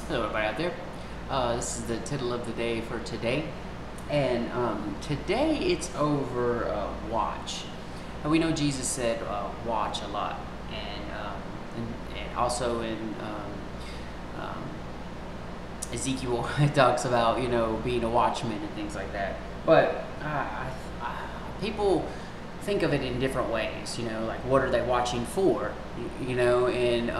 Hello everybody out there. This is the Tittle of the day for today. And today it's over watch. And we know Jesus said watch a lot. And also in Ezekiel it talks about, being a watchman and things like that. But people think of it in different ways, like what are they watching for, in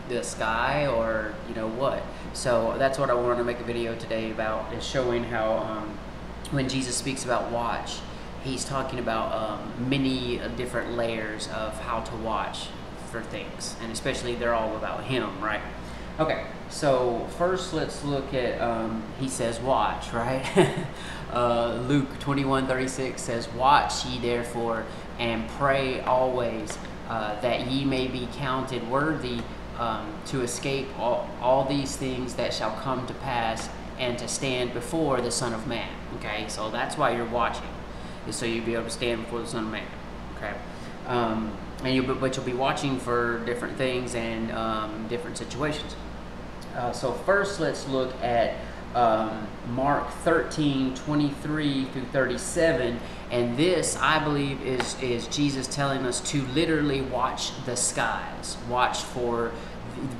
the sky or what. So that's what I wanted to make a video today about, is showing how when Jesus speaks about watch, he's talking about many different layers of how to watch for things, and especially they're all about him, right? Okay, so first let's look at, he says watch, right? Luke 21:36 says, "Watch ye therefore, and pray always, that ye may be counted worthy to escape all these things that shall come to pass, and to stand before the Son of Man." Okay, so that's why you're watching, is so you'll be able to stand before the Son of Man. Okay, but you'll be watching for different things and different situations. So first, let's look at Mark 13:23 through 37, and this, I believe, is Jesus telling us to literally watch the skies, watch for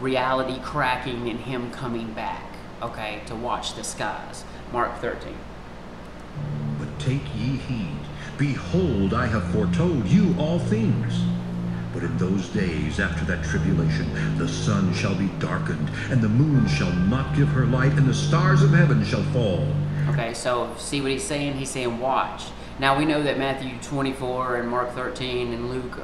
reality cracking and him coming back. Okay, to watch the skies. Mark 13. "But take ye heed, behold, I have foretold you all things. But in those days after that tribulation, the sun shall be darkened, and the moon shall not give her light, and the stars of heaven shall fall." Okay, so see what he's saying? He's saying watch. Now we know that Matthew 24 and Mark 13 and Luke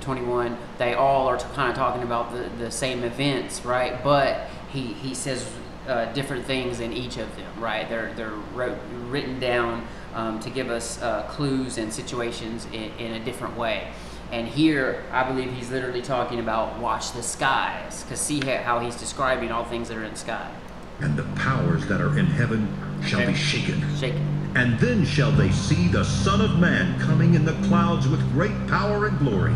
21, they all are kind of talking about the same events, right? But he says different things in each of them, right? They're written down to give us clues and situations in a different way. And here, I believe he's literally talking about watch the skies, because see how he's describing all things that are in the sky. "And the powers that are in heaven shall be shaken. And then shall they see the Son of Man coming in the clouds with great power and glory.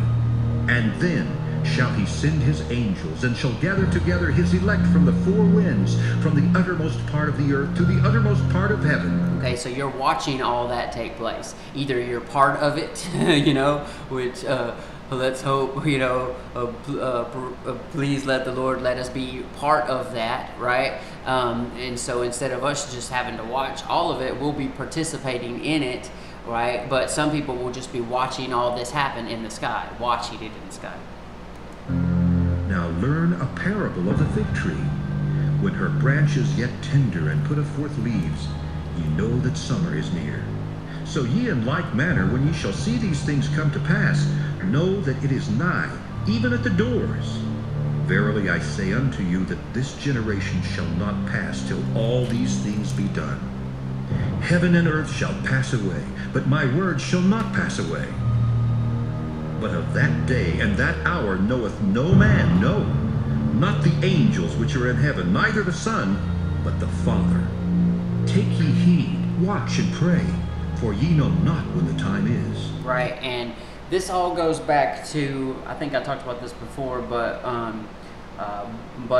And then shall he send his angels, and shall gather together his elect from the four winds, from the uttermost part of the earth to the uttermost part of heaven." Okay, so you're watching all that take place. Either you're part of it, which let's hope, please let the Lord let us be part of that, right? And so instead of us just having to watch all of it, we'll be participating in it, right? But some people will just be watching all this happen in the sky, watching it in the sky. "Now learn a parable of the fig tree. When her branch is yet tender and putteth forth leaves, ye know that summer is near. So ye in like manner, when ye shall see these things come to pass, know that it is nigh, even at the doors. Verily I say unto you, that this generation shall not pass till all these things be done. Heaven and earth shall pass away, but my words shall not pass away. But of that day and that hour knoweth no man, no, not the angels which are in heaven, neither the Son, but the Father. Take ye heed, watch and pray, for ye know not when the time is." Right, and this all goes back to, I think I talked about this before, but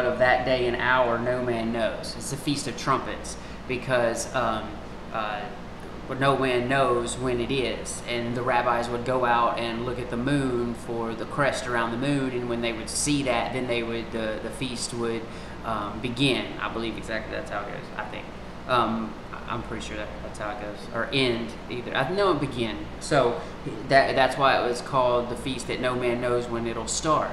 of that day and hour no man knows. It's the Feast of Trumpets, because no man knows when it is, and the rabbis would go out and look at the moon for the crest around the moon, and when they would see that, then they would the feast would begin. I believe exactly that's how it goes. I think I'm pretty sure that's how it goes, or end either. I know it begin. So that's why it was called the feast that no man knows when it'll start.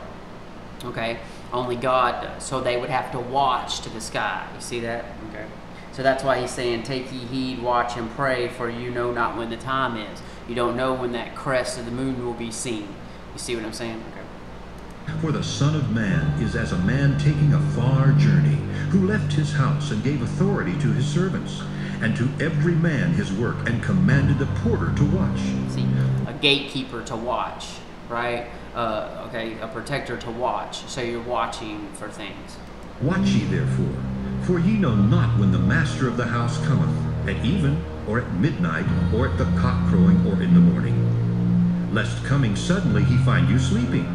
Okay, only God does. So they would have to watch to the sky. You see that? Okay. So that's why he's saying, "Take ye heed, watch and pray, for you know not when the time is." You don't know when that crest of the moon will be seen. You see what I'm saying? Okay. "For the Son of Man is as a man taking a far journey, who left his house and gave authority to his servants, and to every man his work, and commanded the porter to watch." See, a gatekeeper to watch, right? Okay, a protector to watch. So you're watching for things. "Watch ye therefore, for ye know not when the master of the house cometh, at even, or at midnight, or at the cock crowing, or in the morning, lest coming suddenly he find you sleeping.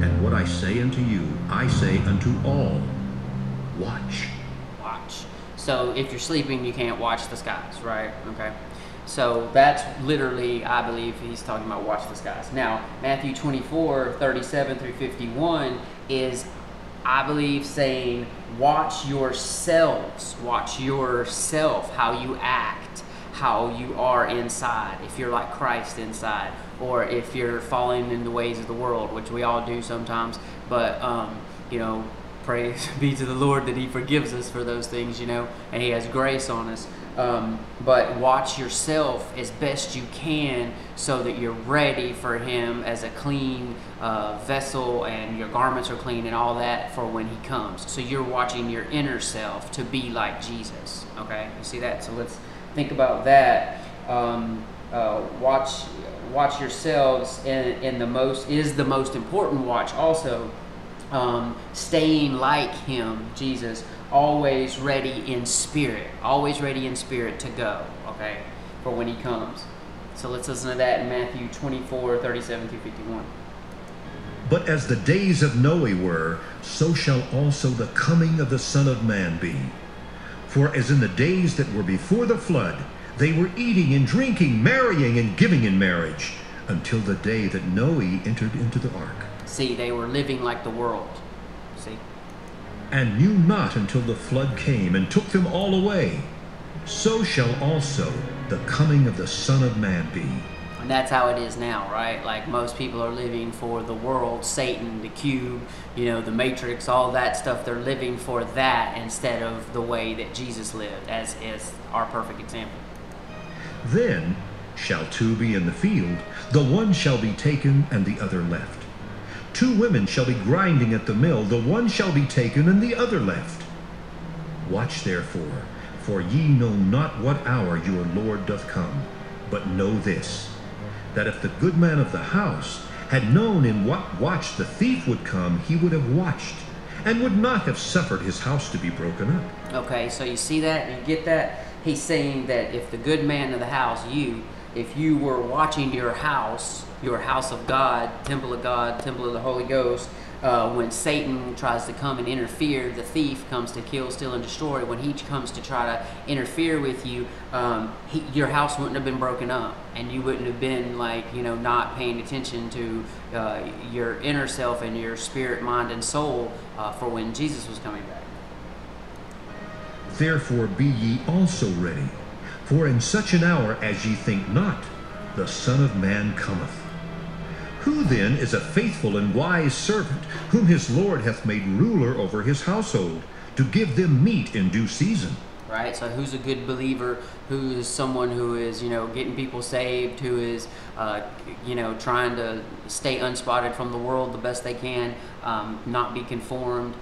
And what I say unto you, I say unto all, watch. Watch. So if you're sleeping, you can't watch the skies, right? Okay. So that's literally, I believe he's talking about watch the skies. Now, Matthew 24, 37 through 51 is, I believe, saying watch yourselves. Watch yourself, how you act, how you are inside, if you're like Christ inside, or if you're falling in the ways of the world, which we all do sometimes. But, praise be to the Lord that he forgives us for those things, and he has grace on us. But watch yourself as best you can so that you're ready for him as a clean vessel, and your garments are clean and all that for when he comes. So you're watching your inner self to be like Jesus. Okay, you see that? So let's think about that. Watch yourselves in the most important watch also. Staying like him, Jesus, always ready in spirit to go, okay, for when he comes. So let's listen to that in Matthew 24, 37 through 51. But as the days of Noe were, so shall also the coming of the Son of Man be. For as in the days that were before the flood, they were eating and drinking, marrying and giving in marriage, until the day that Noe entered into the ark. See, they were living like the world. See? And knew not until the flood came and took them all away. So shall also the coming of the Son of Man be. And that's how it is now, right? Like most people are living for the world, Satan, the cube, the Matrix, all that stuff. They're living for that instead of the way that Jesus lived, as is our perfect example. Then shall two be in the field, the one shall be taken and the other left. Two women shall be grinding at the mill, the one shall be taken and the other left. Watch therefore, for ye know not what hour your Lord doth come. But know this, that if the good man of the house had known in what watch the thief would come, he would have watched, and would not have suffered his house to be broken up. Okay, so you see that? You get that? He's saying that if the good man of the house, if you were watching your house of God, temple of the Holy Ghost, when Satan tries to come and interfere, the thief comes to kill, steal, and destroy. When he comes to try to interfere with you, your house wouldn't have been broken up, and you wouldn't have been not paying attention to your inner self and your spirit, mind, and soul for when Jesus was coming back. Therefore be ye also ready, for in such an hour as ye think not, the Son of Man cometh. Who then is a faithful and wise servant, whom his Lord hath made ruler over his household, to give them meat in due season? Right, so who's a good believer? Who is someone who is, getting people saved, who is, trying to stay unspotted from the world the best they can, not be conformed,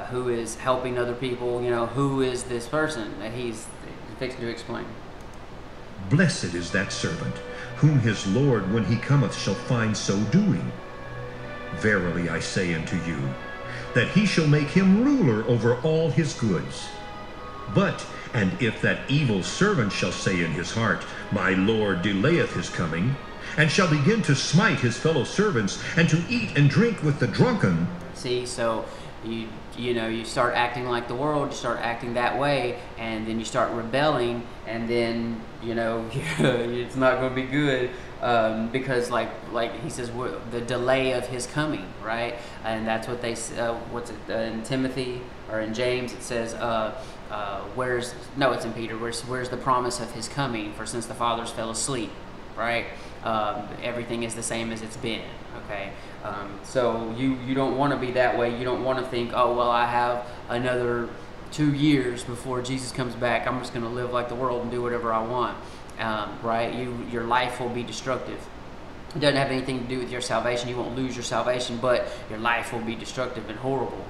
who is helping other people, who is this person that he's fixing to explain? Blessed is that servant, whom his Lord, when he cometh, shall find so doing. Verily I say unto you, that he shall make him ruler over all his goods. But, and if that evil servant shall say in his heart, My Lord delayeth his coming, and shall begin to smite his fellow servants, and to eat and drink with the drunken. See, so you start acting like the world, you start acting that way, and then you start rebelling, and then it's not going to be good, because like he says, the delay of his coming, right? And that's what they in Timothy or in James it says it's in Peter, where's the promise of his coming? For since the fathers fell asleep, right, everything is the same as it's been. Okay, so you don't want to be that way. You don't want to think, oh well, I have another 2 years before Jesus comes back. I'm just going to live like the world and do whatever I want. Right? Your life will be destructive. It doesn't have anything to do with your salvation. You won't lose your salvation, but your life will be destructive and horrible.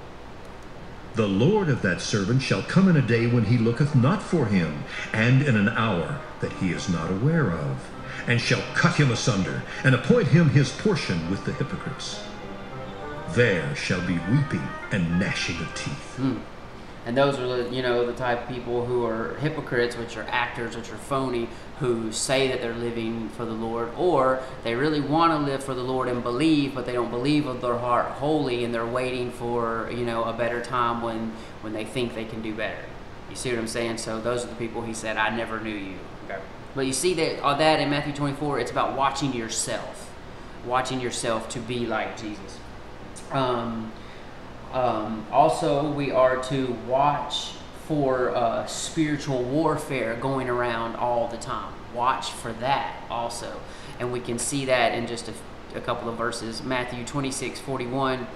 The Lord of that servant shall come in a day when he looketh not for him, and in an hour that he is not aware of, and shall cut him asunder, and appoint him his portion with the hypocrites. There shall be weeping and gnashing of teeth. And those are the, you know, the type of people who are hypocrites, which are actors, which are phony, who say that they're living for the Lord, or they really want to live for the Lord and believe, but they don't believe with their heart wholly, and they're waiting for, you know, a better time when they think they can do better. You see what I'm saying? So those are the people he said, I never knew you. Okay. But you see that in Matthew 24, it's about watching yourself to be like Jesus. Also, we are to watch for spiritual warfare going around all the time. Watch for that also. And we can see that in just a couple of verses. Matthew 26:41,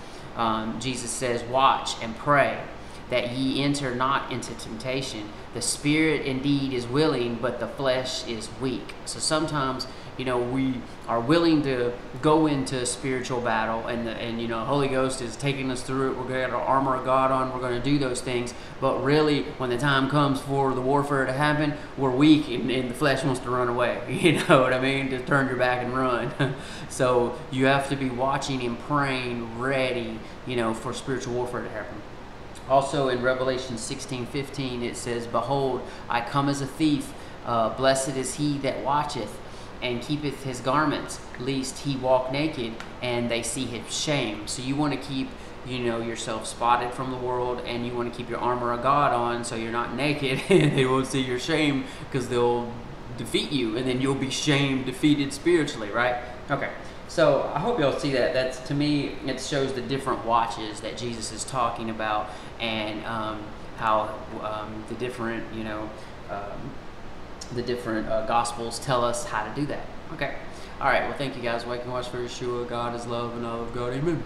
Jesus says, watch and pray that ye enter not into temptation. The spirit indeed is willing, but the flesh is weak. So sometimes, you know, we are willing to go into spiritual battle, and you know, Holy Ghost is taking us through it. We're going to get our armor of God on. We're going to do those things. But really, when the time comes for the warfare to happen, we're weak, and the flesh wants to run away. You know what I mean? Just turn your back and run. So you have to be watching and praying, ready, you know, for spiritual warfare to happen. Also in Revelation 16:15, it says, behold, I come as a thief. Blessed is he that watcheth and keepeth his garments, lest he walk naked and they see his shame. So you want to keep, you know, yourself spotted from the world, and you want to keep your armor of God on so you're not naked and they won't see your shame, because they'll defeat you, and then you'll be shamed, defeated spiritually, right? Okay. So I hope y'all see that. That's, to me, it shows the different watches that Jesus is talking about, and how the different, you know, Gospels tell us how to do that. Okay. All right. Well, thank you guys. Wake and watch for Yeshua. God is love, and I love God. Amen.